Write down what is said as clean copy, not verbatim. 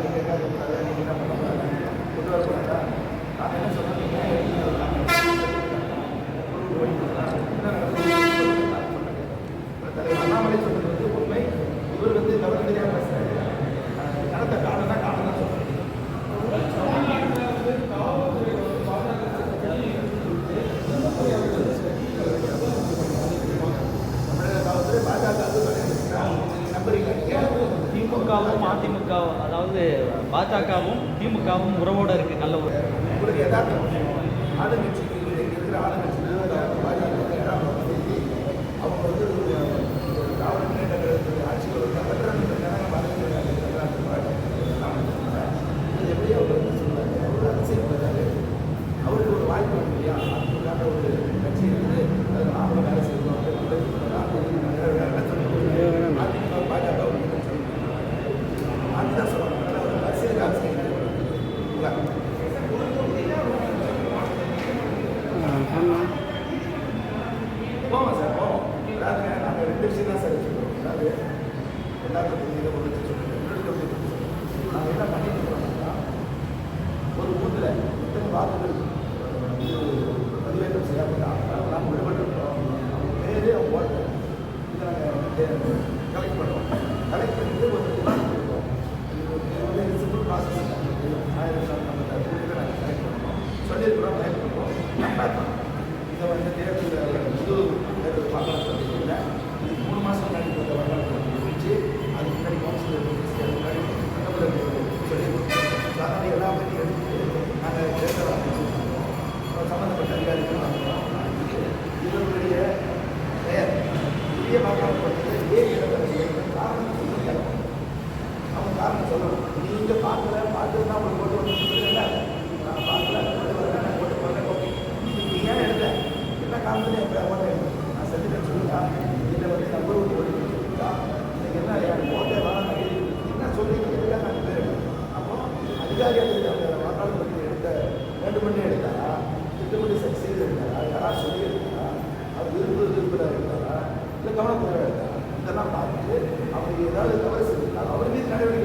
நீங்கள் கேட்காத நீங்கள் என்ன பண்ணக்கூடாது கொண்டு வரக்கூடாதா? நான் என்ன சொன்னேன், தலைவர் அண்ணாமலை சொன்னது வந்து உண்மை. இவர் வந்து தவறு தெரியாமல் பேசுகிறாரு. கணத்தை காணுன்னா காணும் தான் சொல்கிறேன். திமுகவும் அதிமுகவும், அதாவது பாஜகவும் திமுகவும் உறவோடு இருக்குது. நல்ல ஒரு உங்களுக்கு எதார்த்தம் ஆளுங்கட்சிக்கு இருக்கிற ஆளுங்கட்சி அவங்க வந்து திராவிட முன்னேற்ற கழகத்துடைய ஆட்சியில் வந்து அகற்றாங்க எப்படி அவர் வந்து சொல்லுவாங்க, அவர் அரசியல் பண்ணுறாரு, அவருக்கு ஒரு வாய்ப்பு இருக்கு இல்லையா? அதுக்காக ஒரு கட்சி இருக்குது, அது நாமளும் வேலை செய்யணும். அதிமுக பாஜக அதுதான் சொல்லுவாங்க. அதனால் ஒரு அரசியல் அரசியல் போவோம் சார், போவோம். அதாவது நாங்கள் 2 விஷயம் தான் சார் வச்சுருக்கோம். அதாவது எல்லாத்துக்கும் இதை ஒரு நாங்கள் என்ன பண்ணிட்டு இருக்கோம்னா, ஒரு ஊரில் எத்தனை வாக்குகள் பதிவேற்றம் செய்யப்பட்டால் நாங்கள் விடுபட்டுருக்கோம். அவங்க பேர் அவங்க ஓட்டு இதை நாங்கள் கலெக்ட் பண்ணுவோம். கலெக்ட் பண்ணிட்டு ஒரு விவாதம் கொடுப்போம். இது வந்து சிம்பிள் ப்ராசஸ். 1000 நம்ம நாங்கள் கலெக்ட் பண்ணுவோம், சொல்லியிருக்கிறோம், கலெக்ட் பண்ணுவோம். நம்ம இதை வந்து தேர்தல் புது தேர்தல் வாக்காளர் இல்லை, இது 3 மாதம் முன்னாடி கொடுத்த வாக்காளர் முடிச்சு அதுக்கு முன்னாடி கவுன்சிலர் முன்னாடி சொல்லியிருக்கோம். அதனால் எல்லா பற்றியும் எடுத்து நாங்கள் தேர்தல் சம்மந்தப்பட்ட அதிகாரிகள் வாங்குகிறோம். இவர்களுடைய பெயர் புதிய வாக்காளர் பட்டியலில் ஏன் இடம்பெற காரணம் சொல்ல முடியாது. அவங்க காரணம் சொல்லணும். நீங்கள் பார்த்துருந்தா உங்களுக்கு ஓட்டு வந்து இல்லை, நான் பார்க்கல, ஓட்டு வரல, நான் ஓட்டு போடுறேன், ஓகே. நீங்கள் ஏன் எடுத்த என்ன காரணத்தில் என் ஓட்டை நான் செஞ்சுட்டேன்னு சொல்லுங்க. இதில் வந்து நம்பர் ஓட்டு ஓடி சொல்லுங்க. நீங்கள் என்ன எனக்கு ஓட்டை வேணாம் என்ன சொல்றீங்க, எதுக்காக நான் பேர் அப்போ அதிகாரிகள் அந்த வாக்காளர் பட்டியல் எடுத்த வேண்டுமென்றே எடுத்தாரா, திட்டமிட்டு சரி செய்து எடுத்தாரா, யாராவது சொல்லி எடுத்தாரா, அவர் விருப்பதாக எடுத்தாரா, இல்லை கவனக்குறைவாக எடுத்தாரா, இதெல்லாம் பார்த்துட்டு அவங்க ஏதாவது தவறு செஞ்சிருந்தாலும் அவர் மீது நடவடிக்கை